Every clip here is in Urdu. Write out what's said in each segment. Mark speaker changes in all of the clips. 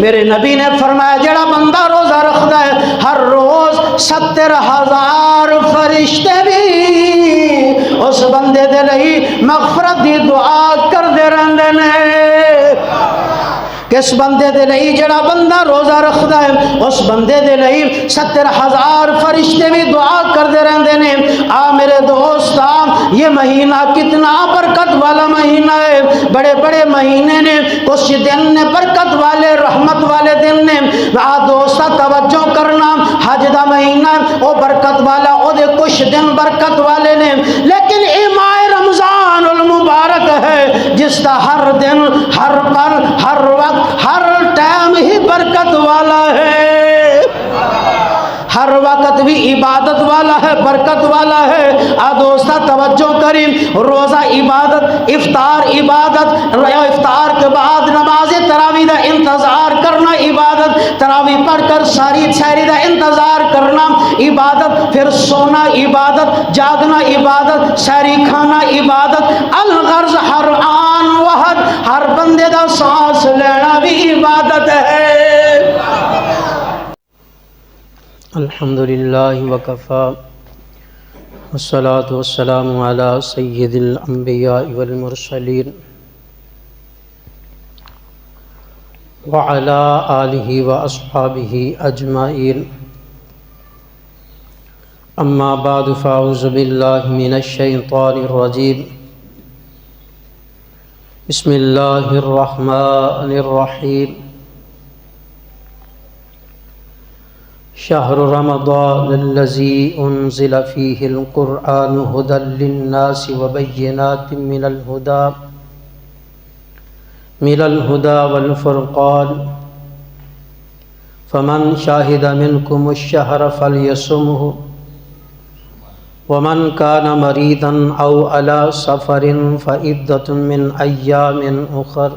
Speaker 1: میرے نبی نے فرمایا جڑا بندہ روزہ رکھدا ہے ہر روز 70,000 فرشتے بھی اس بندے دے لئی مغفرت دی دعا کردے رہندے نے۔ کس بندے دے لئی جڑا بندہ روزہ رکھدا ہے اس بندے دے لئی 70,000 فرشتے بھی دعا کردے رہندے نے۔ میرے دوست یہ مہینہ کتنا برکت والا مہینہ ہے۔ بڑے بڑے مہینے نے، کچھ دن نے برکت والے رحمت والے دن نے۔ دوست توجہ کرنا، حج دا مہینہ او برکت والا، او دے کچھ دن برکت والے نے، لیکن اے ماہ رمضان المبارک ہے جس کا ہر دن ہر پل ہر وقت ہر ٹائم ہی برکت والا ہے، ہر وقت بھی عبادت والا ہے، برکت والا ہے۔ دوستہ توجہ کریں، روزہ عبادت، افطار عبادت، افطار کے بعد نماز تراویح دا انتظار کرنا عبادت، تراویح پڑھ کر ساری سحری دا انتظار کرنا عبادت، پھر سونا عبادت، جاگنا عبادت، سحری کھانا عبادت، الغرض ہر آن وحد ہر بندے دا سانس لینا بھی عبادت ہے۔
Speaker 2: الحمدللہ وکفا والصلاة والسلام علی سید الانبیاء والمرسلین وعلی آلہ واصحابہ اجمعین، اما بعد فاعوذ باللہ من الشیطان الرجیم، بسم اللہ الرحمن الرحیم، شہر رمضان الذی انزل فیہ القرآن ھدی للناس وبینات من الہدی والفرقان، فمن شاہد منکم الشہر فلیصمہ، ومن کان مریضا او علی سفر فعدۃ من ایام اخر،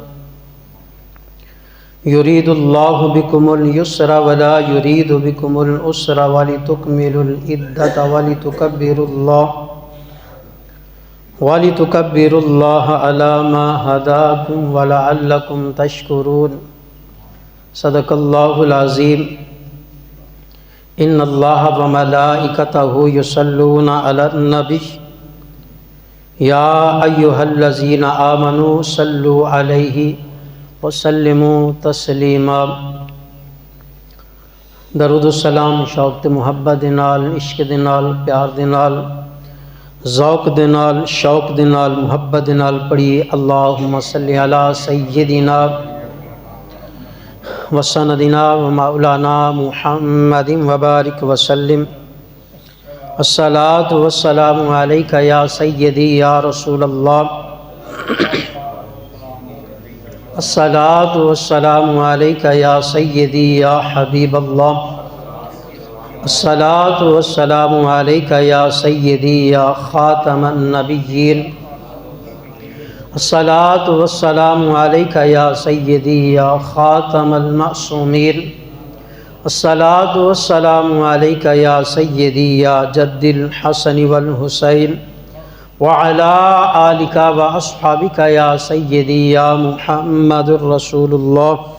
Speaker 2: یرید اللہ بکم اليسر ولا یرید بکم العسر ولتکملوا العدۃ ولتکبروا اللہ علی ما ھداکم ولعلکم تشکرون۔ صدق اللہ العظیم۔ ان اللہ وملائکتہ یصلون علی النبی یا ایھا الذین آمنوا صلوا علیہ وسلموا تسلیما۔ درود السلام شوق تے محبت دے نال، عشق دے نال، پیار دے نال، ذوق دے نال، شوق دے نال، محبت دے نال پڑھیے اللہم صلی علی سیدنا وسندنا ومولانا محمد وبارک وسلم۔ الصلاۃ والسلام علیک یا سیدی یا رسول اللہ، الصلاۃ والسلام علیک یا سیدی یا حبیب اللہ، الصلاۃ والسلام علیک یا سیدی یا خاتم النبیین، الصلاۃ والسلام علیک یا سیدی یا خاتم المعصومین، الصلاۃ والسلام علیک یا سیدی یا جد الحسن والحسین، وعلی آلک واصحابک یا سیدی یا محمد الرسول اللہ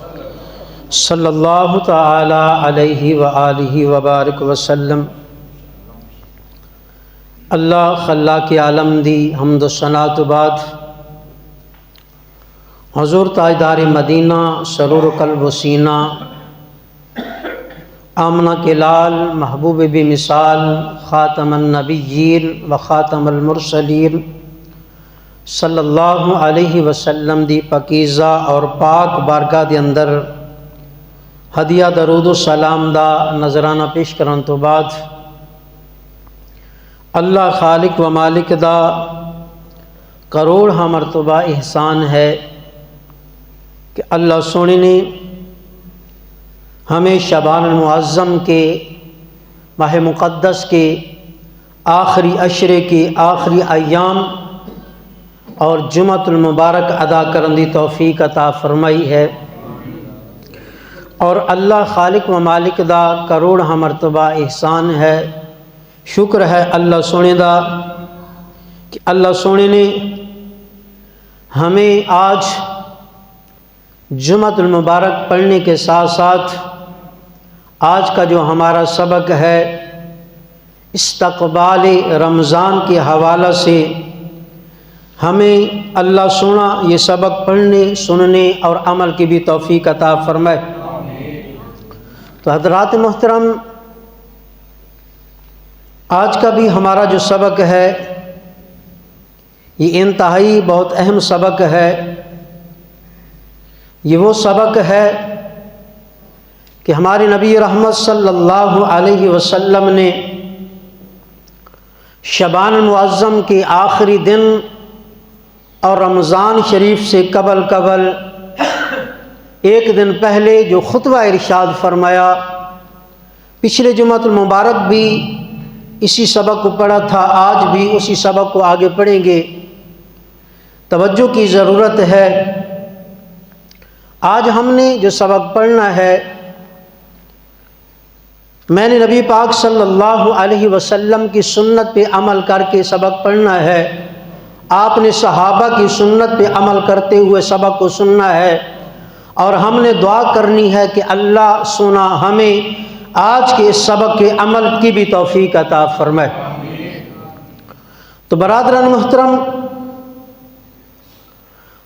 Speaker 2: صلی اللہ تعالی علیہ وآلہ وبارک وسلم۔ اللہ خلاق عالم دی حمد و ثنا تو بعد حضور تاجدار مدینہ سرور قلب و سینہ، آمنہ کے لال، محبوب بی مثال، خاتم النبیین و خاتم المرسلین صلی اللہ علیہ وسلم دی پاکیزہ اور پاک بارگاہ دے اندر ہدیہ درود و سلام دا نظرانہ پیش کرن تو بعد اللہ خالق و مالک دا کروڑ مرتبہ احسان ہے کہ اللہ سونے نے ہمیں شعبان المعظم کے ماہ مقدس کے آخری عشرے کے آخری ایام اور جمعۃ المبارک ادا کرنے دی توفیق عطا فرمائی ہے، اور اللہ خالق و مالک دا کروڑ مرتبہ احسان ہے، شکر ہے اللہ سونے دا کہ اللہ سونے نے ہمیں آج جمعۃ المبارک پڑھنے کے ساتھ ساتھ آج کا جو ہمارا سبق ہے استقبال رمضان کے حوالہ سے ہمیں اللہ سونا یہ سبق پڑھنے سننے اور عمل کی بھی توفیق عطا فرمائے۔ تو حضرات محترم، آج کا بھی ہمارا جو سبق ہے یہ انتہائی بہت اہم سبق ہے۔ یہ وہ سبق ہے کہ ہمارے نبی رحمت صلی اللہ علیہ وسلم نے شعبان المعظم کے آخری دن اور رمضان شریف سے قبل ایک دن پہلے جو خطبہ ارشاد فرمایا، پچھلے جمعۃ المبارک بھی اسی سبق کو پڑھا تھا، آج بھی اسی سبق کو آگے پڑھیں گے۔ توجہ کی ضرورت ہے۔ آج ہم نے جو سبق پڑھنا ہے، میں نے نبی پاک صلی اللہ علیہ وسلم کی سنت پہ عمل کر کے سبق پڑھنا ہے، آپ نے صحابہ کی سنت پہ عمل کرتے ہوئے سبق کو سننا ہے، اور ہم نے دعا کرنی ہے کہ اللہ سنا ہمیں آج کے اس سبق کے عمل کی بھی توفیق عطا فرمائے۔ تو برادران محترم،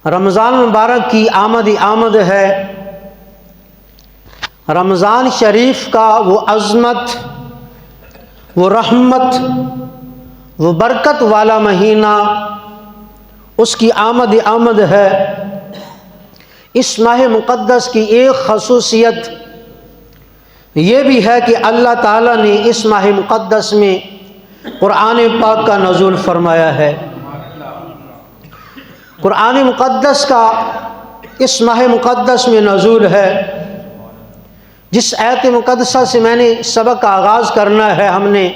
Speaker 2: رمضان مبارک کی آمد ہے۔ رمضان شریف کا وہ عظمت، وہ رحمت، وہ برکت والا مہینہ، اس کی آمد ہے۔ اس ماہ مقدس کی ایک خصوصیت یہ بھی ہے کہ اللہ تعالیٰ نے اس ماہ مقدس میں قرآن پاک کا نزول فرمایا ہے۔ قرآن مقدس کا اس ماہ مقدس میں نزول ہے۔ جس آیت مقدسہ سے میں نے سبق کا آغاز کرنا ہے، ہم نے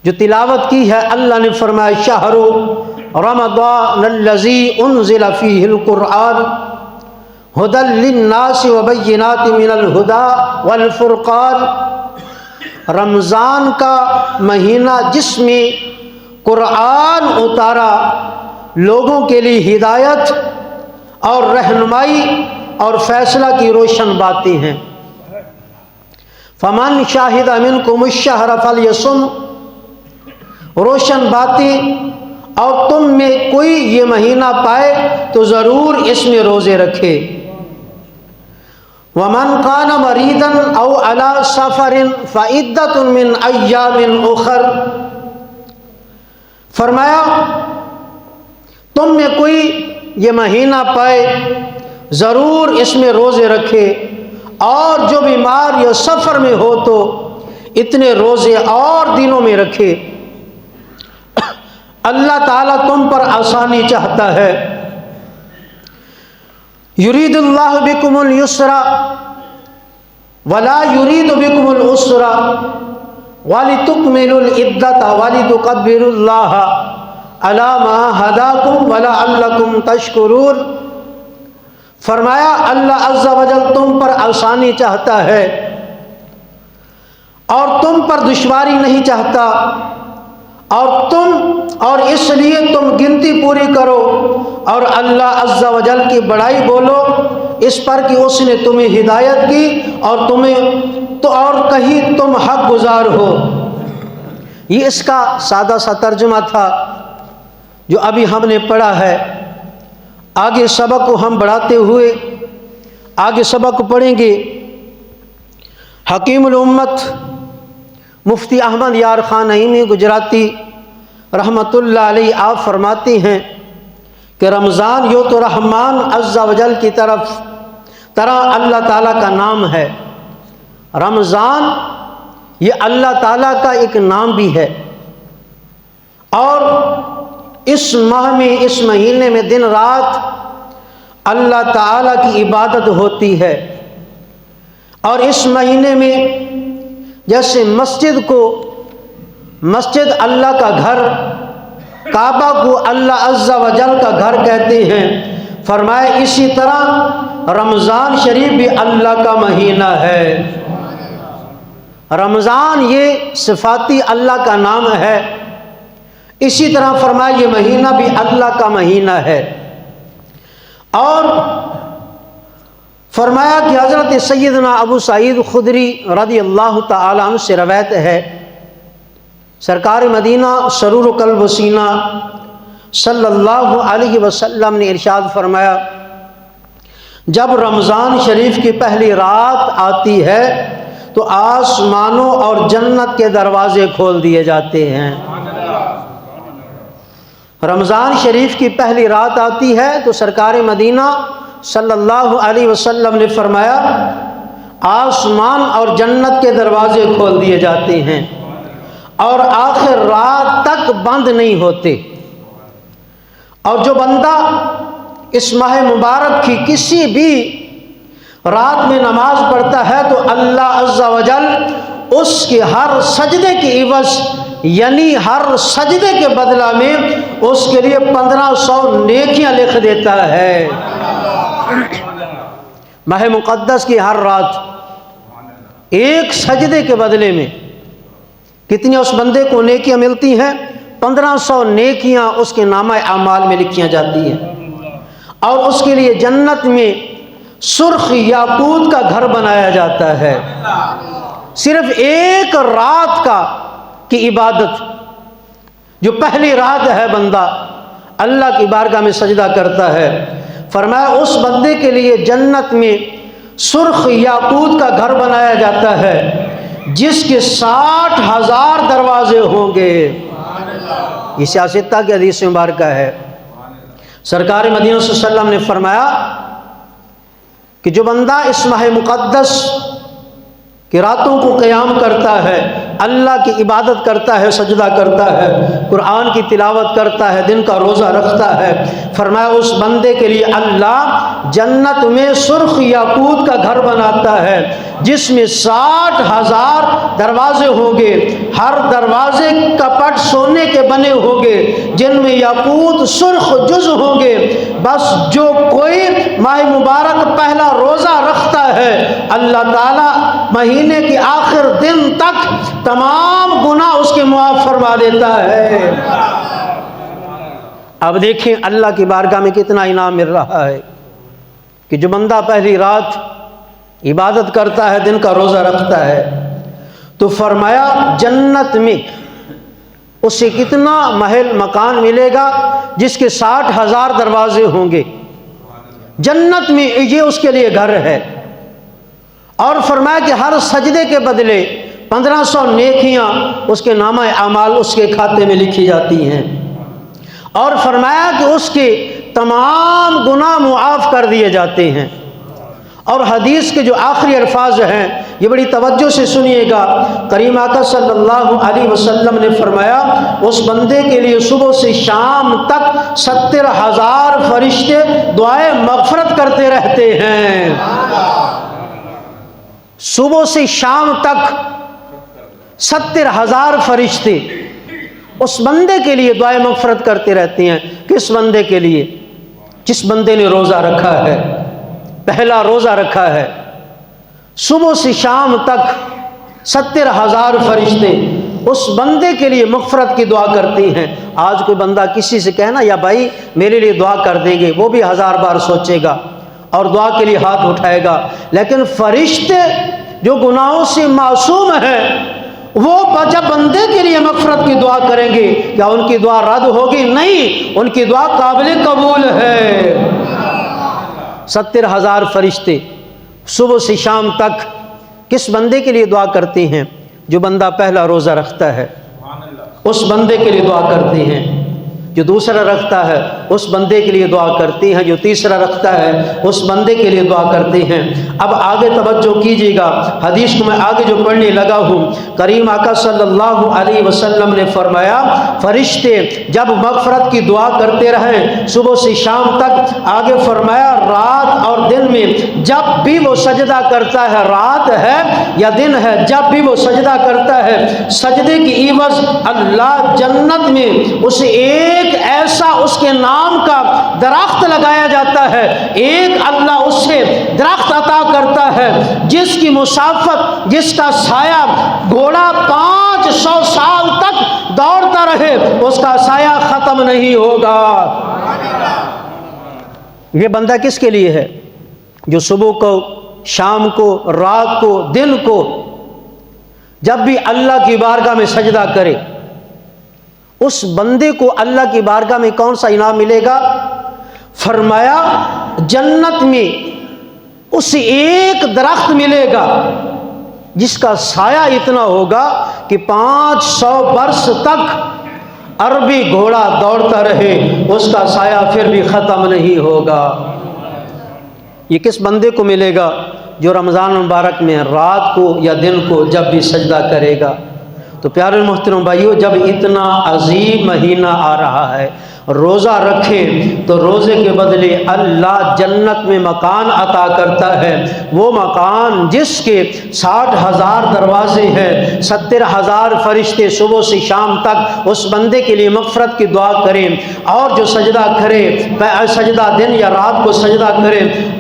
Speaker 2: جو تلاوت کی ہے، اللہ نے فرمایا شہر رمضان الذی انزل فیہ القرآن ھدی للناس وبینات من الہدی والفرقان۔ رمضان کا مہینہ جس میں قرآن اتارا، لوگوں کے لیے ہدایت اور رہنمائی اور فیصلہ کی روشن باتیں ہیں۔ فمن شاہد منکم الشہر فلیصم، روشن باتیں، اور تم میں کوئی یہ مہینہ پائے تو ضرور اس میں روزے رکھے۔ ومن کان مریضا او علی سفر فعدۃ من ایام اخر، فرمایا تم میں کوئی یہ مہینہ پائے ضرور اس میں روزے رکھے، اور جو بیمار یا سفر میں ہو تو اتنے روزے اور دنوں میں رکھے۔ اللہ تعالیٰ تم پر آسانی چاہتا ہے۔ یرید اللہ بکم الیسر ولا یرید بکم العسر ولتکملوا العدۃ ولتکبروا اللہ علی ما ھداکم ولعلکم تشکرون۔ فرمایا اللہ عز و جل تم پر آسانی چاہتا ہے اور تم پر دشواری نہیں چاہتا، اور اس لیے تم گنتی پوری کرو اور اللہ عز و جل کی بڑائی بولو اس پر کہ اس نے تمہیں ہدایت کی اور کہیں تم حق گزار ہو۔ یہ اس کا سادہ سا ترجمہ تھا جو ابھی ہم نے پڑھا ہے۔ آگے سبق کو ہم بڑھاتے ہوئے آگے سبق کو پڑھیں گے۔ حکیم الامت مفتی احمد یار خان نعیمی گجراتی رحمت اللہ علیہ آپ فرماتے ہیں کہ رمضان یوں تو رحمان عز و جل کی طرح اللہ تعالیٰ کا نام ہے۔ رمضان یہ اللہ تعالیٰ کا ایک نام بھی ہے، اور اس ماہ میں، اس مہینے میں دن رات اللہ تعالیٰ کی عبادت ہوتی ہے۔ اور اس مہینے میں جیسے مسجد اللہ کا گھر، کعبہ کو اللہ عز و جل کا گھر کہتے ہیں، فرمایا اسی طرح رمضان شریف بھی اللہ کا مہینہ ہے۔ رمضان یہ صفاتی اللہ کا نام ہے، اسی طرح فرمایا یہ مہینہ بھی اللہ کا مہینہ ہے۔ اور فرمایا کہ حضرت سیدنا ابو سعید خدری رضی اللہ تعالی عنہ سے روایت ہے، سرکار مدینہ سرور و قلب و سینہ صلی اللہ علیہ وسلم نے ارشاد فرمایا، جب رمضان شریف کی پہلی رات آتی ہے تو آسمانوں اور جنت کے دروازے کھول دیے جاتے ہیں۔ رمضان شریف کی پہلی رات آتی ہے تو سرکار مدینہ صلی اللہ علیہ وسلم نے فرمایا آسمان اور جنت کے دروازے کھول دیے جاتے ہیں اور آخر رات تک بند نہیں ہوتے، اور جو بندہ اس ماہ مبارک کی کسی بھی رات میں نماز پڑھتا ہے تو اللہ عز و جل اس کے ہر سجدے کی عوض یعنی ہر سجدے کے بدلہ میں اس کے لیے 1500 نیکیاں لکھ دیتا ہے۔ ماہ مقدس کی ہر رات ایک سجدے کے بدلے میں کتنی اس بندے کو نیکیاں ملتی ہیں؟ 1500 نیکیاں اس کے نامہ اعمال میں لکھیاں جاتی ہیں، اور اس کے لیے جنت میں سرخ یاقوت کا گھر بنایا جاتا ہے۔ صرف ایک رات کی عبادت، جو پہلی رات ہے بندہ اللہ کی بارگاہ میں سجدہ کرتا ہے، فرمایا اس بندے کے لیے جنت میں سرخ یاقوت کا گھر بنایا جاتا ہے جس کے 60,000 دروازے ہوں گے۔ یہ سیاستہ کی حدیث مبارکہ ہے۔ سرکار مدینہ صلی اللہ علیہ وسلم نے فرمایا کہ جو بندہ اس ماہ مقدس کہ راتوں کو قیام کرتا ہے، اللہ کی عبادت کرتا ہے، سجدہ کرتا ہے، قرآن کی تلاوت کرتا ہے، دن کا روزہ رکھتا ہے، فرمایا اس بندے کے لیے اللہ جنت میں سرخ یاقوت کا گھر بناتا ہے جس میں 60,000 دروازے ہوں گے، ہر دروازے کا پٹ سونے کے بنے ہوں گے جن میں یاقوت سرخ جز ہوں گے۔ بس جو کوئی ماہ مبارک پہلا روزہ رکھتا ہے اللہ تعالیٰ مہینے کے آخر دن تک تمام گناہ اس کے معاف فرما دیتا ہے۔ اب دیکھیں اللہ کی بارگاہ میں کتنا انعام مل رہا ہے کہ جو بندہ پہلی رات عبادت کرتا ہے، دن کا روزہ رکھتا ہے، تو فرمایا جنت میں اسے کتنا محل مکان ملے گا جس کے 60,000 دروازے ہوں گے، جنت میں یہ اس کے لیے گھر ہے۔ اور فرمایا کہ ہر سجدے کے بدلے 1500 نیکیاں اس کے نامہ اعمال اس کے کھاتے میں لکھی جاتی ہیں، اور فرمایا کہ اس کے تمام گناہ معاف کر دیے جاتے ہیں۔ اور حدیث کے جو آخری الفاظ ہیں یہ بڑی توجہ سے سنیے گا، کریم آقا صلی اللہ علیہ وسلم نے فرمایا اس بندے کے لیے صبح سے شام تک 70,000 فرشتے دعائیں مغفرت کرتے رہتے ہیں۔ صبح سے شام تک 70,000 فرشتے اس بندے کے لیے دعائیں مغفرت کرتے رہتے ہیں۔ کس بندے کے لیے؟ جس بندے نے روزہ رکھا ہے، پہلا روزہ رکھا ہے، صبح سے شام تک 70,000 فرشتے اس بندے کے لیے مغفرت کی دعا کرتے ہیں۔ آج کوئی بندہ کسی سے کہنا یا بھائی میرے لیے دعا کر دیں گے، وہ بھی 1000 بار سوچے گا اور دعا کے لیے ہاتھ اٹھائے گا، لیکن فرشتے جو گناہوں سے معصوم ہیں وہ جب بندے کے لیے مغفرت کی دعا کریں گے کیا ان کی دعا رد ہوگی؟ نہیں، ان کی دعا قابل قبول ہے۔ 70,000 فرشتے صبح سے شام تک کس بندے کے لیے دعا کرتے ہیں؟ جو بندہ پہلا روزہ رکھتا ہے اس بندے کے لیے دعا کرتے ہیں، جو دوسرا رکھتا ہے اس بندے کے لیے دعا کرتے ہیں، جو تیسرا رکھتا ہے اس بندے کے لیے دعا کرتے ہیں۔ اب آگے توجہ کیجیے گا، حدیث کو میں آگے جو پڑھنے لگا ہوں، کریم آقا صلی اللہ علیہ وسلم نے فرمایا فرشتے جب مغفرت کی دعا کرتے رہیں صبح سے شام تک، آگے فرمایا رات اور دن میں جب بھی وہ سجدہ کرتا ہے، رات ہے یا دن ہے، جب بھی وہ سجدہ کرتا ہے، سجدے کی عوض اللہ جنت میں اسے ایک ایسا اس کے نام کا درخت لگایا جاتا ہے، ایک اللہ اس سے درخت عطا کرتا ہے جس کی مسافت، جس کا سایہ گھوڑا 500 سال تک دوڑتا رہے اس کا سایہ ختم نہیں ہوگا۔ یہ بندہ کس کے لیے ہے؟ جو صبح کو، شام کو، رات کو، دن کو جب بھی اللہ کی بارگاہ میں سجدہ کرے، اس بندے کو اللہ کی بارگاہ میں کون سا انعام ملے گا؟ فرمایا جنت میں اسے ایک درخت ملے گا جس کا سایہ اتنا ہوگا کہ 500 برس تک عربی گھوڑا دوڑتا رہے، اس کا سایہ پھر بھی ختم نہیں ہوگا۔ یہ کس بندے کو ملے گا؟ جو رمضان مبارک میں رات کو یا دن کو جب بھی سجدہ کرے گا۔ تو پیارے محترم بھائیو، جب اتنا عظیم مہینہ آ رہا ہے، روزہ رکھیں تو روزے کے بدلے اللہ جنت میں مکان عطا کرتا ہے، وہ مکان جس کے 60,000 دروازے ہیں، 70,000 فرشتے صبح سے شام تک اس بندے کے لیے مغفرت کی دعا کریں، اور جو سجدہ کرے، سجدہ دن یا رات کو سجدہ کرے،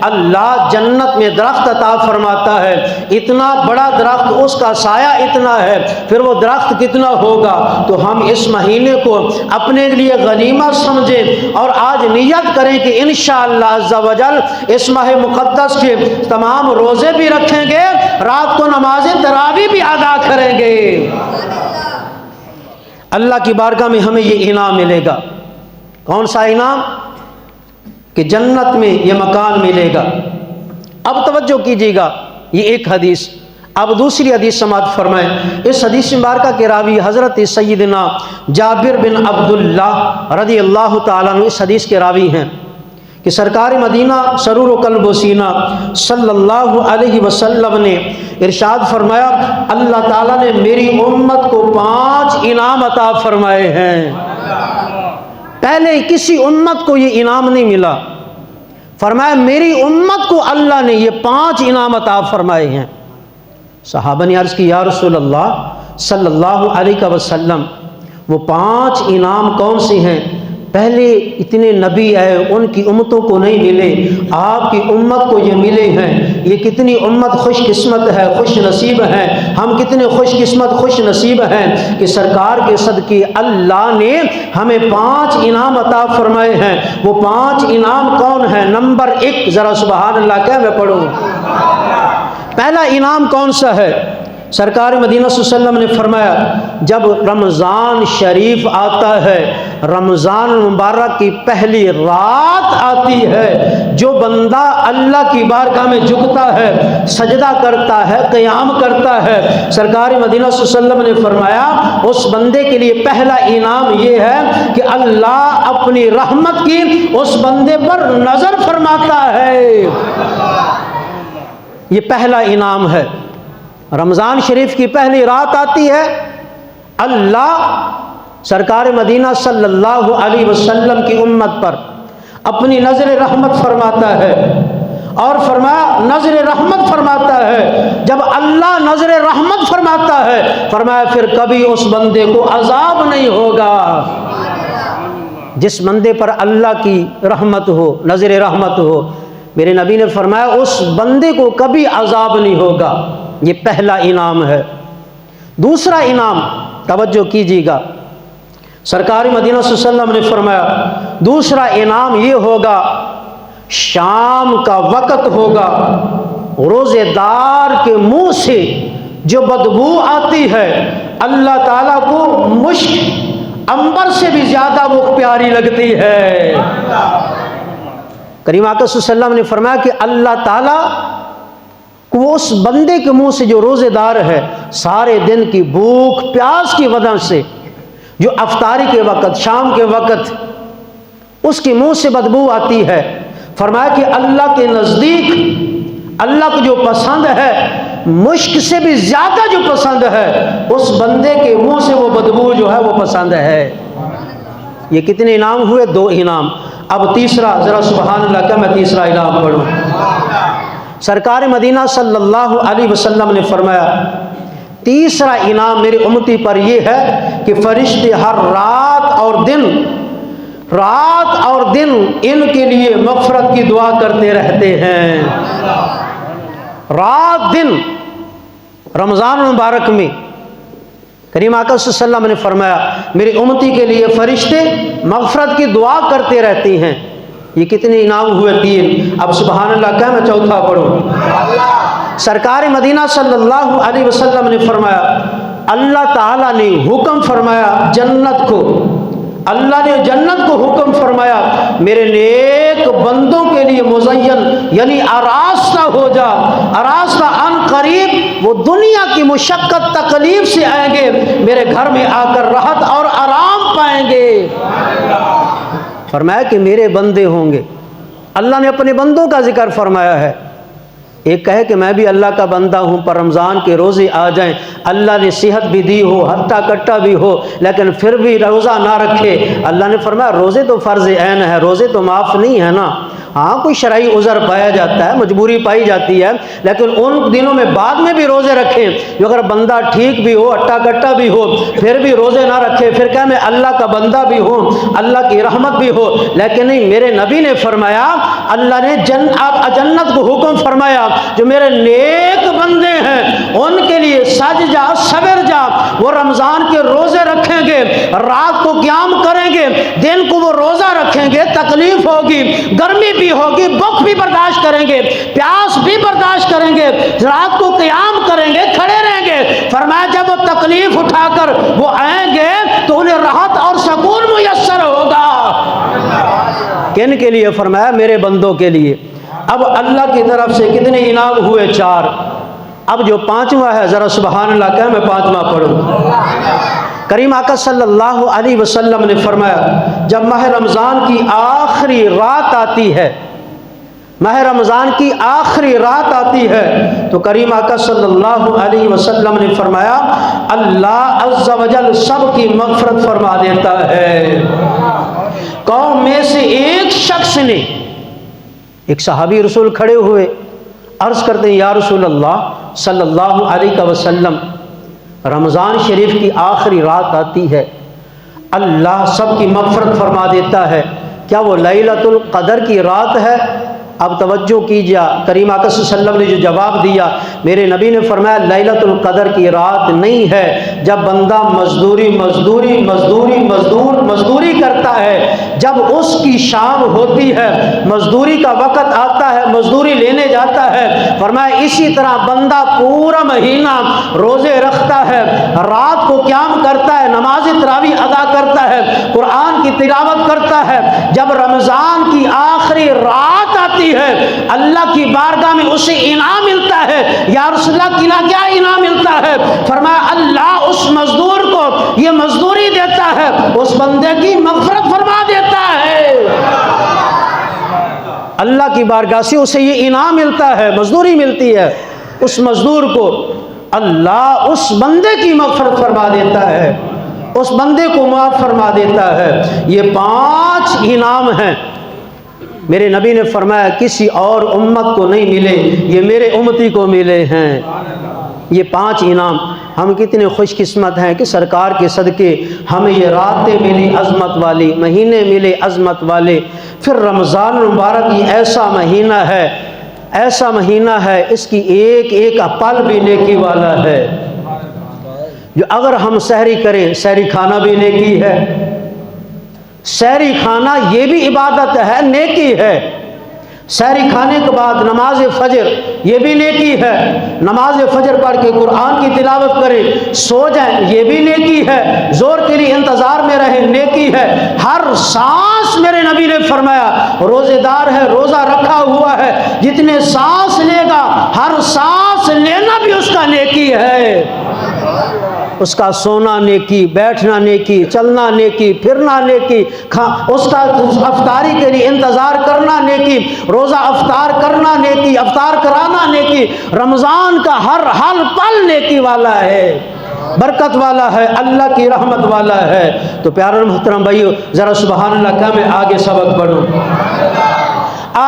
Speaker 2: اللہ جنت میں درخت عطا فرماتا ہے۔ اتنا بڑا درخت، اس کا سایہ اتنا ہے، پھر وہ درخت کتنا ہوگا؟ تو ہم اس مہینے کو اپنے لیے غنیمت سمجھیں اور آج نیت کریں کہ انشاءاللہ عز و جل اس ماہ مقدس کے تمام روزے بھی رکھیں گے، رات کو نماز تراویح بھی ادا کریں گے۔ اللہ کی بارگاہ میں ہمیں یہ انعام ملے گا۔ کون سا انعام؟ کہ جنت میں یہ مکان ملے گا۔ اب توجہ کیجیے گا، یہ ایک حدیث۔ اب دوسری حدیث سماعت فرمائیں۔ اس حدیث مبارکہ کے راوی حضرت سیدنا جابر بن عبداللہ رضی اللہ تعالیٰ عنہ اس حدیث کے راوی ہیں کہ سرکار مدینہ سرور و قلب و سینہ صلی اللہ علیہ وسلم نے ارشاد فرمایا، اللہ تعالیٰ نے میری امت کو 5 انعام عطا فرمائے ہیں۔ پہلے کسی امت کو یہ انعام نہیں ملا، فرمایا میری امت کو اللہ نے یہ 5 انعام عطا فرمائے ہیں۔ صحابہ نے عرض کی، یا رسول اللہ صلی اللہ علیہ وسلم، وہ 5 انعام کون سے ہیں؟ پہلے اتنے نبی آئے، ان کی امتوں کو نہیں ملے، آپ کی امت کو یہ ملے ہیں۔ یہ کتنی امت خوش قسمت ہے، خوش نصیب ہے۔ ہم کتنے خوش قسمت، خوش نصیب ہیں کہ سرکار کے صدقے اللہ نے ہمیں 5 انعام عطا فرمائے ہیں۔ وہ 5 انعام کون ہیں؟ نمبر 1، ذرا سبحان اللہ کہہ میں پڑھوں۔ پہلا انعام کون سا ہے؟ سرکار مدینہ صلی اللہ علیہ وسلم نے فرمایا، جب رمضان شریف آتا ہے، رمضان مبارک کی پہلی رات آتی ہے، جو بندہ اللہ کی بارگاہ میں جھکتا ہے، سجدہ کرتا ہے، قیام کرتا ہے، سرکار مدینہ صلی اللہ علیہ وسلم نے فرمایا اس بندے کے لیے پہلا انعام یہ ہے کہ اللہ اپنی رحمت کی اس بندے پر نظر فرماتا ہے۔ یہ پہلا انعام ہے۔ رمضان شریف کی پہلی رات آتی ہے، اللہ سرکار مدینہ صلی اللہ علیہ وسلم کی امت پر اپنی نظر رحمت فرماتا ہے، اور فرمایا نظر رحمت فرماتا ہے۔ جب اللہ نظر رحمت فرماتا ہے، فرمایا پھر کبھی اس بندے کو عذاب نہیں ہوگا۔ جس بندے پر اللہ کی رحمت ہو، نظر رحمت ہو، میرے نبی نے فرمایا اس بندے کو کبھی عذاب نہیں ہوگا۔ یہ پہلا انعام ہے۔ دوسرا انعام توجہ کیجیے گا، سرکار مدینہ صلی اللہ علیہ وسلم نے فرمایا دوسرا انعام یہ ہوگا، شام کا وقت ہوگا، روزے دار کے منہ سے جو بدبو آتی ہے، اللہ تعالیٰ کو مشک عنبر سے بھی زیادہ وہ پیاری لگتی ہے۔ کریم آقا صلی اللہ علیہ وسلم نے فرمایا کہ اللہ تعالیٰ کو اس بندے کے منہ سے جو روزے دار ہے، سارے دن کی بھوک پیاس کی وجہ سے جو افطاری کے وقت، شام کے وقت اس کے منہ سے بدبو آتی ہے، فرمایا کہ اللہ کے نزدیک اللہ کو جو پسند ہے، مشک سے بھی زیادہ جو پسند ہے، اس بندے کے منہ سے وہ بدبو جو ہے وہ پسند ہے۔ یہ کتنے انعام ہوئے؟ 2 انعام۔ اب تیسرا، ذرا سبحان اللہ کہ میں تیسرا انعام پڑھوں۔ سرکار مدینہ صلی اللہ علیہ وسلم نے فرمایا تیسرا انعام میری امتی پر یہ ہے کہ فرشتے ہر رات اور دن ان کے لیے مغفرت کی دعا کرتے رہتے ہیں۔ رات دن رمضان مبارک میں کریم آقا صلی اللہ علیہ وسلم نے فرمایا میری امتی کے لیے فرشتے مغفرت کی دعا کرتے رہتے ہیں۔ یہ کتنے انعام ہوئے؟ 3۔ اب سبحان اللہ کیا میں چوتھا پڑھوں؟ سرکار مدینہ صلی اللہ علیہ وسلم نے فرمایا، اللہ تعالیٰ نے حکم فرمایا جنت کو، اللہ نے جنت کو حکم فرمایا میرے نیک بندوں کے لیے مزین، یعنی آراستہ ہو جا، آراستہ ان قریب وہ دنیا کی مشقت تکلیف سے آئیں گے، میرے گھر میں آ کر راحت اور آرام پائیں گے۔ فرمایا کہ میرے بندے ہوں گے، اللہ نے اپنے بندوں کا ذکر فرمایا ہے۔ ایک کہے کہ میں بھی اللہ کا بندہ ہوں، پر رمضان کے روزے آ جائیں، اللہ نے صحت بھی دی ہو، ہٹا کٹا بھی ہو، لیکن پھر بھی روزہ نہ رکھے، اللہ نے فرمایا روزے تو فرض عین ہے، روزے تو معاف نہیں ہے نا۔ ہاں کوئی شرعی عذر پایا جاتا ہے، مجبوری پائی جاتی ہے، لیکن ان دنوں میں بعد میں بھی روزے رکھیں۔ جو اگر بندہ ٹھیک بھی ہو، ہٹا کٹا بھی ہو، پھر بھی روزے نہ رکھے، پھر کہ میں اللہ کا بندہ بھی ہوں، اللہ کی رحمت بھی ہو، لیکن نہیں، میرے نبی نے فرمایا، اللہ نے جنت کو حکم فرمایا جو میرے نیک بندے ہیں ان کے لیے سج جا، صبر جا، وہ رمضان کے روزے رکھیں گے، رات کو قیام کریں گے، دن کو وہ روزہ رکھیں گے، تکلیف ہوگی، گرمی بھی ہوگی، بھوک بھی برداشت کریں گے، پیاس بھی برداشت کریں گے، رات کو قیام کریں گے، کھڑے رہیں گے۔ فرمایا جب وہ تکلیف اٹھا کر وہ آئیں گے تو انہیں راحت اور سکون میسر ہوگا۔ کن کے لیے؟ فرمایا میرے بندوں کے لیے۔ اب اللہ کی طرف سے کتنے انعام ہوئے؟ 4۔ اب جو 5واں ہے ذرا سبحان اللہ کہہ میں 5واں پڑھوں۔ کریم آقا صلی اللہ علیہ وسلم نے فرمایا جب ماہ رمضان کی آخری رات آتی ہے، ماہ رمضان کی آخری رات آتی ہے تو کریم آقا صلی اللہ علیہ وسلم نے فرمایا اللہ عز و جل سب کی مغفرت فرما دیتا ہے۔ قوم میں سے ایک شخص نے، ایک صحابی رسول کھڑے ہوئے، عرض کرتے ہیں یا رسول اللہ صلی اللہ علیہ وسلم، رمضان شریف کی آخری رات آتی ہے، اللہ سب کی مغفرت فرما دیتا ہے، کیا وہ لیلۃ القدر کی رات ہے؟ اب توجہ کیجیے، کریم آقا صلی اللہ علیہ وسلم نے جو جواب دیا، میرے نبی نے فرمایا لیلۃ القدر کی رات نہیں ہے۔ جب بندہ مزدوری کرتا ہے، جب اس کی شام ہوتی ہے، مزدوری کا وقت آتا ہے، مزدوری لینے جاتا ہے، فرمایا اسی طرح بندہ پورا مہینہ روزے رکھتا ہے، رات کو قیام کرتا ہے، نماز تراویح ادا کرتا ہے، قرآن کی تلاوت کرتا ہے، جب رمضان کی آخری رات آتی ہے اللہ کی بارگاہ میں اسے انعام ملتا ہے۔ یا رسول اللہ کیا انعام ملتا ہے؟ فرمایا اللہ اس مزدور کو یہ مزدوری دیتا ہے، اس بندے کی مغفرت فرما دیتا ہے۔ اللہ کی بارگاہ سے اسے یہ انعام ملتا ہے، مزدوری ملتی ہے، اس مزدور کو اللہ اس بندے کی مغفرت فرما دیتا ہے، اس بندے کو معاف فرما دیتا ہے۔ یہ 5 انعام ہیں، میرے نبی نے فرمایا کسی اور امت کو نہیں ملے، یہ میرے امتی کو ملے ہیں۔ یہ 5 انعام، ہم کتنے خوش قسمت ہیں کہ سرکار کے صدقے ہمیں یہ راتیں ملی عظمت والی، مہینے ملے عظمت والے۔ پھر رمضان مبارک یہ ایسا مہینہ ہے، ایسا مہینہ ہے، اس کی ایک ایک پل بھی نیکی والا ہے۔ جو اگر ہم سحری کریں، سحری کھانا بھی نیکی ہے، سحری کھانا یہ بھی عبادت ہے، نیکی ہے۔ سحری کھانے کے بعد نماز فجر یہ بھی نیکی ہے، نماز فجر پڑھ کے قرآن کی تلاوت کریں، سو جائیں یہ بھی نیکی ہے، زور کے لیے انتظار میں رہیں نیکی ہے۔ ہر سانس میرے نبی نے فرمایا روزے دار ہے، روزہ رکھا ہوا ہے، جتنے سانس لے گا ہر سانس لینا بھی اس کا نیکی ہے۔ اس کا سونا نیکی، بیٹھنا نیکی، چلنا نیکی، پھرنا نیکی، اس کا افطاری کے لیے انتظار کرنا نیکی، روزہ افطار کرنا نیکی، افطار کرانا نیکی۔ رمضان کا ہر حال پل نیکی والا ہے، برکت والا ہے، اللہ کی رحمت والا ہے۔ تو پیارے محترم بھائیو ذرا سبحان اللہ کہہ میں آگے سبق پڑھوں۔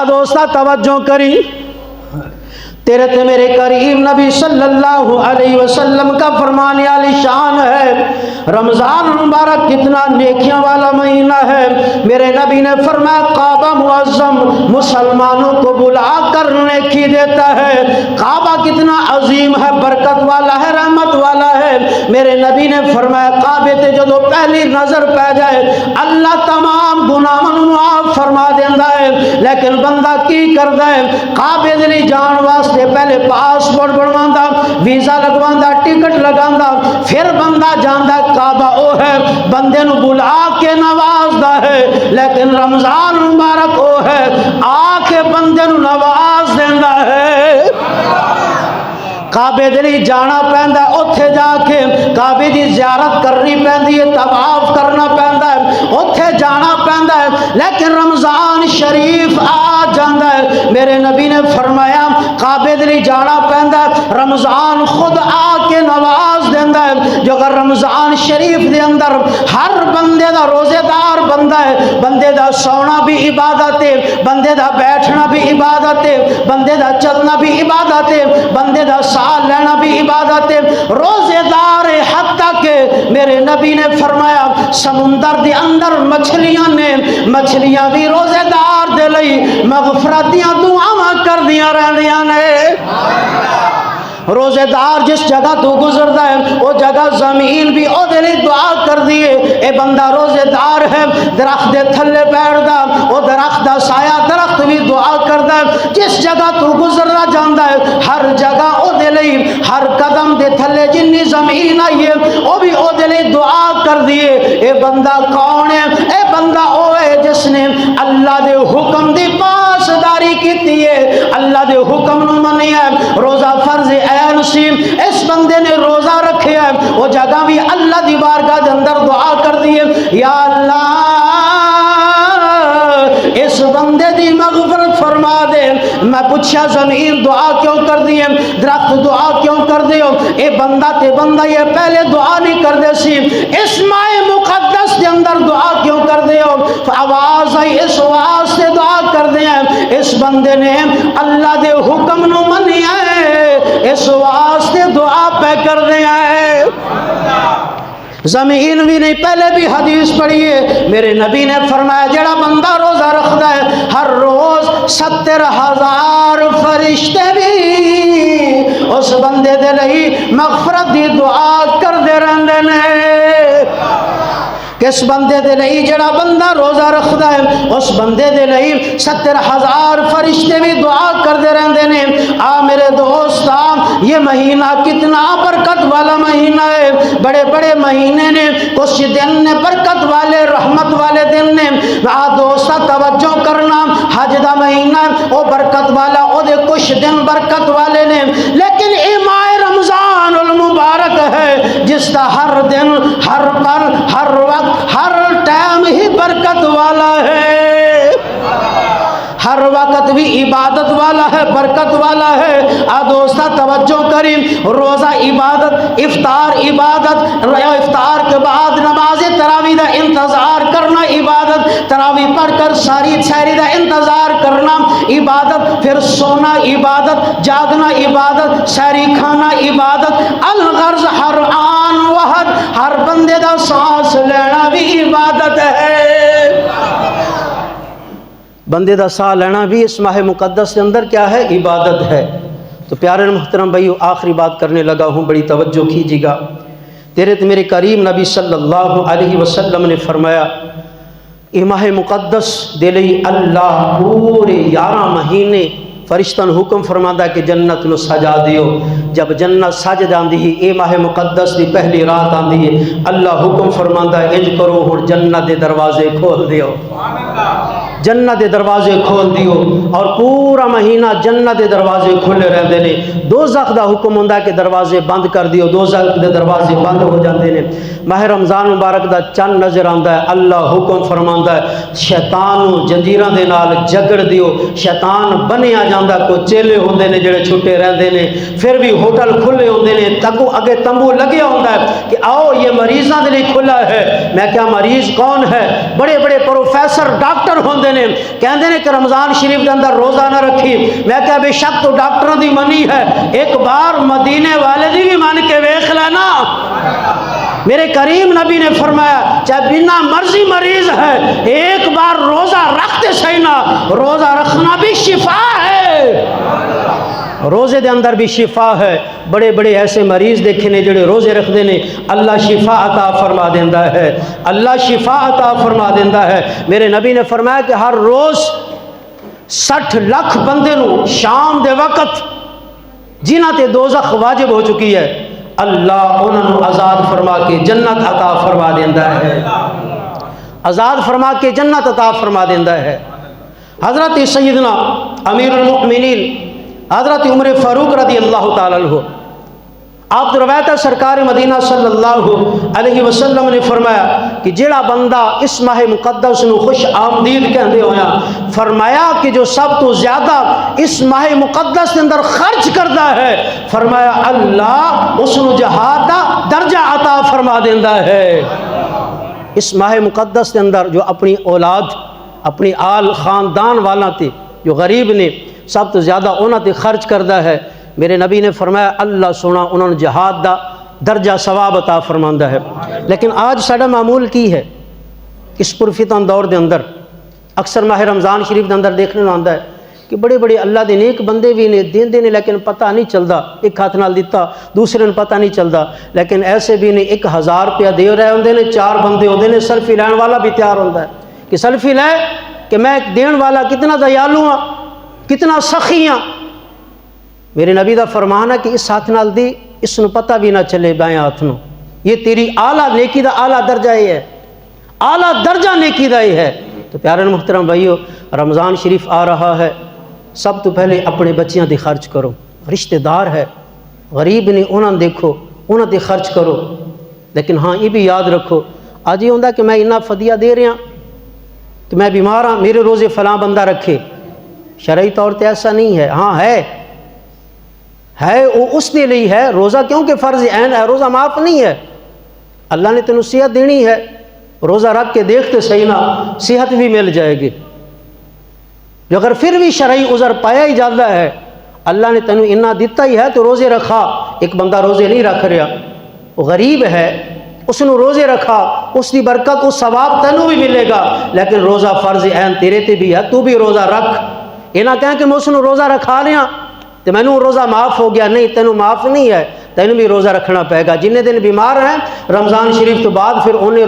Speaker 2: دوستہ توجہ کری، تیرے تے میرے کریم نبی صلی اللہ علیہ وسلم کا فرمان عالی شان ہے۔ رمضان مبارک کتنا نیکیاں والا مہینہ ہے۔ میرے نبی نے فرمایا کعبہ معظم مسلمانوں کو بلا کر نیکی دیتا ہے۔ کعبہ کتنا عظیم ہے، برکت والا ہے، رحمت والا ہے۔
Speaker 1: ہے۔ میرے نبی نے فرمایا کعبے تے جدو پہلی نظر پہ جائے اللہ تمام گناہاں نوں معاف فرما دیندا ہے، لیکن بندہ کی کردا ہے کعبے دے لئی جان واسطے پہلے پاسپورٹ بنواندا، ویزا لگواندا، ٹکٹ لگاندا، پھر بندہ جاندا کعبہ او ہے، بندے نو بلا کے نوازدا ہے، لیکن رمضان مبارک او ہے آ کے بندے نو نواز دیندا ہے۔ کعبے دے لئی جانا پیندا ہے، اوتھے جا کے کعبے دی زیارت کرنی پیندی ہے، طواف کرنا پیندا ہے، اوتھے جانا پیندا ہے، لیکن رمضان شریف آ جاندا ہے۔ میرے نبی نے فرمایا کعبے دے لئی جانا پیندا ہے، رمضان خود آ کے نواز دیندا ہے۔ جو اگر رمضان شریف دے اندر ہر بندے دا روزے دار بندہ ہے، بندے دا سونا بھی عبادت ہے، بندے دا بیٹھنا بھی عبادت ہے، بندے دا چلنا بھی عبادت ہے، بندے دا سال لینا بھی عبادت ہے، روزے دار ہے، حتیٰ کہ میرے نبی نے فرمایا سمندر دے اندر مچھلیاں نے، مچھلیاں بھی روزے دار دے لئی مغفرت دیاں دعاواں کر دیاں رہندیاں نے۔ روزے دار جس جگہ تو گزردا ہے وہ جگہ زمین بھی او دے لئی دعا کر دیے، اے بندہ روزے دار ہے، درخت دے تھلے بیٹھدا او درخت دا سایہ درخت بھی دعا کردا ہے، جس جگہ تو گزردا جاندا ہے ہر جگہ او دے لئی ہر قدم دے تھلے جنی زمین آئی ہے او بھی او دے لئی دعا کر دیے۔ اے بندہ کون ہے؟ اے بندہ او ہے جس نے اللہ دے حکم دی پاسداری کیتی ہے، اللہ دے حکم نو منیا ہے، روزہ فرض عین سی، اس بندے نے روزہ رکھے ہے، وہ جگہ بھی اللہ دی بارگاہ دے اندر دعا کر دیے یا اللہ اس بندے دی مغفرت فرما دے۔ میں پوچھا زمین دعا کیوں کر دیے، درخت دعا کیوں کر دیو؟ اے بندہ تے بندہ یہ پہلے دعا نہیں کر دے سی، اس ماہ مقدس دے اندر دعا کیوں کر دیو؟ آواز آئی اس واسطے دعا کر دے ہیں، اس بندے نے اللہ دے حکم نو منیا ہے، اس واسطے دعا پہ کر دے ہیں۔ زمین بھی نہیں، پہلے بھی حدیث پڑھیے میرے نبی نے فرمایا جڑا بندہ روزہ رکھدا ہے ہر روز 70,000 فرشتے بھی اس بندے دے لئی مغفرت دی دعا کر دے رہندے نے۔ کس بندے دے لئی جڑا بندہ روزہ رکھدا ہے اس بندے دے لئی 70,000 فرشتے بھی دعا کر دے رہندے نے۔ آ میرے دوستاں یہ مہینہ کتنا برکت والا مہینہ ہے، بڑے بڑے مہینے نے، کچھ دن نے برکت والے رحمت والے دن نے۔ آ دوستا توجہ کرنا، حج دا مہینہ او برکت والا، او دے کچھ دن برکت والے نے، لیکن اے ماہ رمضان المبارک ہے جس دا ہر دن ہر پل ہر وقت ہر ٹائم ہی برکت والا ہے، ہر وقت بھی عبادت والا ہے، برکت والا ہے۔ دوستا توجہ کریں، روزہ عبادت، افطار عبادت، افطار کے بعد نماز تراویح دا انتظار کرنا عبادت، تراویح پڑھ کر ساری سحری دا انتظار کرنا عبادت، پھر سونا عبادت، جاگنا عبادت، سحری کھانا عبادت، الغرض ہر آن وحد ہر بندے دا سانس لینا بھی عبادت ہے۔ بندے دا سا لینا بھی اس ماہ مقدس کے اندر کیا ہے؟ عبادت ہے۔ تو پیارے محترم بھائیو آخری بات کرنے لگا ہوں، بڑی توجہ کیجیے گا۔ تیرے تو میرے کریم نبی صلی اللہ علیہ وسلم نے فرمایا اے ماہ مقدس دے لئی اللہ پورے 11 مہینے فرشتہ نے حکم فرماتا کہ جنت نو سجا دیو۔ جب جنت سج جاندی ہی اے ماہ مقدس دی پہلی رات آندی ہے، اللہ حکم فرماتا ہے انج کرو ہن جنت دے دروازے کھول دیو، جنت دے دروازے کھول دیو، اور پورا مہینہ جنت دے دروازے کھلے رہندے نے۔ دوزخ دا حکم ہوندا ہے کہ دروازے بند کر دیو، دوزخ دے دروازے بند ہو جاندے نے۔ ماہ رمضان مبارک دا چند نظر آندا ہے، اللہ حکم فرماندا ہے شیطان نو جنجیراں دے نال جگڑ دیو، شیطان بنیا جاندا، کو چیلے ہوندے نے جڑے چھٹے رہندے نے، پھر بھی ہوٹل کھلے ہوندے نے، تگو اگے تمبو لگیا ہوندا ہے کہ آؤ یہ مریضاں دے لیے کھلا ہے۔ میں کیا مریض کون ہے؟ بڑے بڑے پروفیسر ڈاکٹر ہوندے نے، کہندے نے کہ رمضان شریف کے اندر روزہ نہ رکھی۔ میں کیا بے شک تو ڈاکٹروں دی منی ہے، ایک بار مدینے والے دی بھی من کے ویکھ لینا۔ میرے کریم نبی نے فرمایا چاہے بنا مرضی مریض ہے ایک بار روزہ رکھتے صحیح نہ، روزہ رکھنا بھی شفا ہے۔
Speaker 2: روزے دے اندر بھی شفا ہے. بڑے بڑے ایسے مریض دیکھے نے جڑے روزے رکھتے ہیں, اللہ شفا عطا فرما دیندہ ہے, اللہ شفا عطا فرما دیندہ ہے. میرے نبی نے فرمایا کہ ہر روز 60 لاکھ بندے نو شام دے وقت جنہاں تے دوزخ واجب ہو چکی ہے, اللہ انہاں نو آزاد فرما کے جنت عطا فرما دیندہ ہے, آزاد فرما کے جنت عطا فرما دیندہ ہے. حضرت سیدنا امیر المؤمنین حضرت عمر فاروق رضی اللہ تعالیٰ عنہ, آپ روایت ہے سرکار مدینہ صلی اللہ علیہ وسلم نے فرمایا کہ جڑا بندہ اس ماہ مقدس نو خوش آمدید کہندے ہویا, فرمایا کہ جو سب تو زیادہ اس ماہ مقدس کے اندر خرچ کرتا ہے, فرمایا اللہ اس نو جہاد دا درجہ عطا فرما دیندہ ہے. اس ماہ مقدس کے اندر جو اپنی اولاد اپنی آل خاندان والا تے جو غریب نے سب تو زیادہ انہاں تے خرچ کرتا ہے, میرے نبی نے فرمایا اللہ سونا انہوں نے جہاد دا درجہ ثواب عطا فرماندہ ہے. لیکن آج ساڈا معمول کی ہے, اس پرفتن دور دے اندر اکثر ماہ رمضان شریف دے اندر دیکھنے میں آندا ہے کہ بڑے بڑے اللہ دے نیک بندے بھی نے دیندے نے, لیکن پتہ نہیں چلدا, ایک ہاتھ نال دیتا دوسرے نے پتہ نہیں چلدا. لیکن ایسے بھی نے 1000 روپیہ دے رہے ہوندے نے, 4 بندے ہوندے نے, سیلفی لین والا بھی تیار ہوندا ہے کہ سیلفی لے کہ میں دین والا کتنا دیالو ہاں, کتنا سخی ہاں. میرے نبی دا فرمان ہے کہ اس ہاتھ نال دی اس نو پتہ بھی نہ چلے بائیں ہاتھ نو, یہ تیری اعلیٰ نیکی دا اعلیٰ درجہ یہ ہے, اعلیٰ درجہ نیکی دا یہ ہے. تو پیارے محترم بھائیو, رمضان شریف آ رہا ہے, سب تو پہلے اپنے بچیاں دی خرچ کرو, رشتہ دار ہے غریب نے انہاں دیکھو انہاں دی خرچ کرو. لیکن ہاں یہ بھی یاد رکھو, آج یہ ہوندہ کہ میں اتنا فدیہ دے رہا کہ میں بیمار ہاں میرے روزے فلاں بندہ رکھے, شرعی طور تے ایسا نہیں ہے. ہاں ہے وہ اس نے لی ہے روزہ, کیونکہ فرض عین ہے, روزہ معاف نہیں ہے. اللہ نے تینوں صحت دینی ہے, روزہ رکھ کے دیکھتے صحیح نا, صحت بھی مل جائے گی. جو اگر پھر بھی شرعی عذر پایا ہی جاتا ہے, اللہ نے تینوں اتنا دیتا ہی ہے تو روزے رکھا. ایک بندہ روزے نہیں رکھ رہا, وہ غریب ہے, اس نے روزے رکھا, اس کی برکت اس ثواب تینوں بھی ملے گا. لیکن روزہ فرض عین تیرے تے بھی ہے, تو بھی روزہ رکھ. یہ نہ کہیں کہ میں اس نے روزہ رکھا لیا تو میں نے روزہ معاف ہو گیا, نہیں, تینوں معاف نہیں ہے, تینوں بھی روزہ رکھنا پائے گا. جن دن بیمار ہیں رمضان شریف تو بعد پھر انہیں